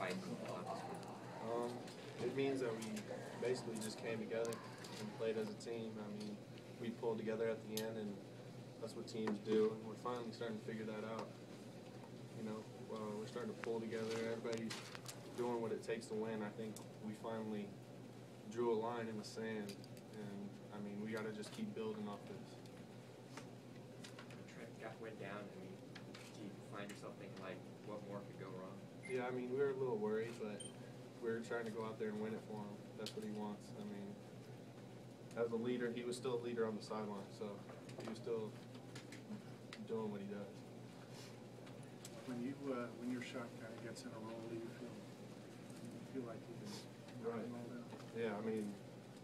fight a lot this week? It means that we basically just came together and played as a team. I mean, we pulled together at the end, and that's what teams do, and we're finally starting to figure that out. You know, we're starting to pull together. Everybody's doing what it takes to win. I think we finally drew a line in the sand, and I mean, we got to just keep building off this. Trent went down. I mean, do you find yourself thinking like, what more could go wrong? Yeah, I mean, we were a little worried, but we're trying to go out there and win it for him. That's what he wants. I mean, as a leader, he was still a leader on the sideline, so he was still doing what he does. When your shot kind of gets in a roll, do you feel like you can run them all down? Yeah, I mean,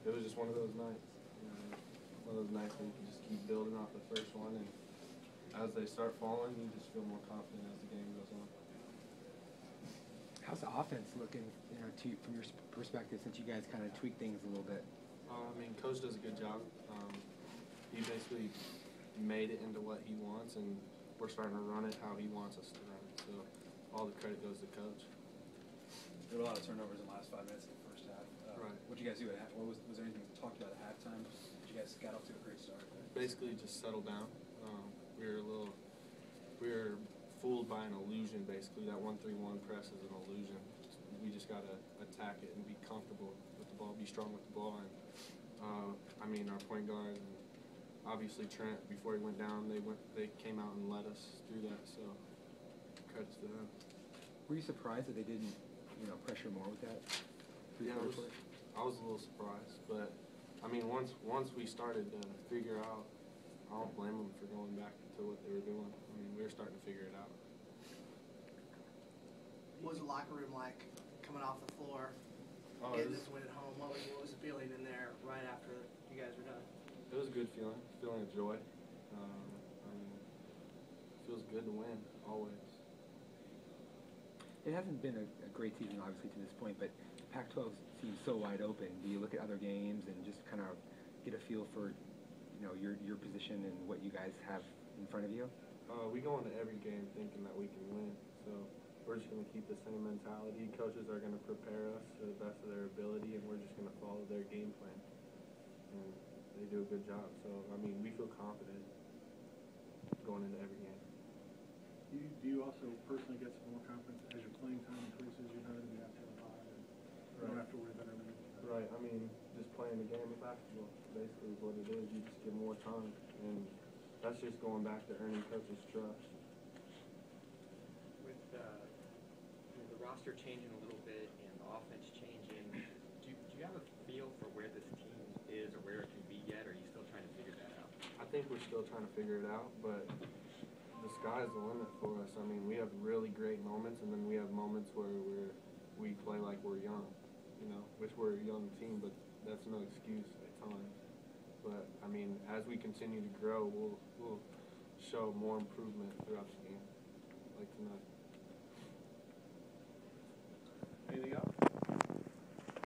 it was just one of those nights. You know, one of those nights where you can just keep building off the first one, and as they start falling, you just feel more confident as the game goes on. How's the offense looking, from your perspective, since you guys kind of tweak things a little bit? I mean, Coach does a good job. He basically made it into what he wants, and we're starting to run it how he wants us to run it. So all the credit goes to Coach. There were a lot of turnovers in the last 5 minutes of the first half. Right. What did you guys do at half? Was there anything talked about at halftime? Did you guys got off to a great start? Basically, just settle down. We were fooled by an illusion. Basically, that 1-3-1 press is an illusion. We just got to attack it and be comfortable with the ball, be strong with the ball. And I mean, our point guard and obviously Trent, before he went down, they came out and led us through that. So credits to them. Were you surprised that they didn't, pressure more with that? Yeah, I was a little surprised, but I mean, once we started to figure out, I don't blame them for going back to what they were doing. I mean, we were starting to figure it out. What was the locker room like coming off the floor, getting this win at home? What was the feeling in there right after you guys were done? It was a good feeling of joy. I mean, it feels good to win, always. It hasn't been a great season, obviously, to this point, but Pac-12 seems so wide open. Do you look at other games and just kind of get a feel for, your position and what you guys have in front of you? We go into every game thinking that we can win, so we're just going to keep the same mentality. Coaches are going to prepare us to the best of their ability, and we're just going to follow their game plan. And they do a good job. So, I mean, we feel confident going into every game. Do you also personally get some more confidence as your playing time increases? You know, you have to rely and you don't have to worry about everything. Right. I mean, just playing the game of basketball basically is what it is. You just get more time, and that's just going back to earning coaches' trust. With the roster changing a little bit and the offense changing, do you have a feel for where this team is or where it can be yet, or are you still trying to figure that out? I think we're still trying to figure it out, but the sky's the limit for us. I mean, we have really great moments, and then we have moments where we play like we're young, which we're a young team, but that's no excuse at times. But, I mean, as we continue to grow, we'll show more improvement throughout the game, like tonight. Anything else?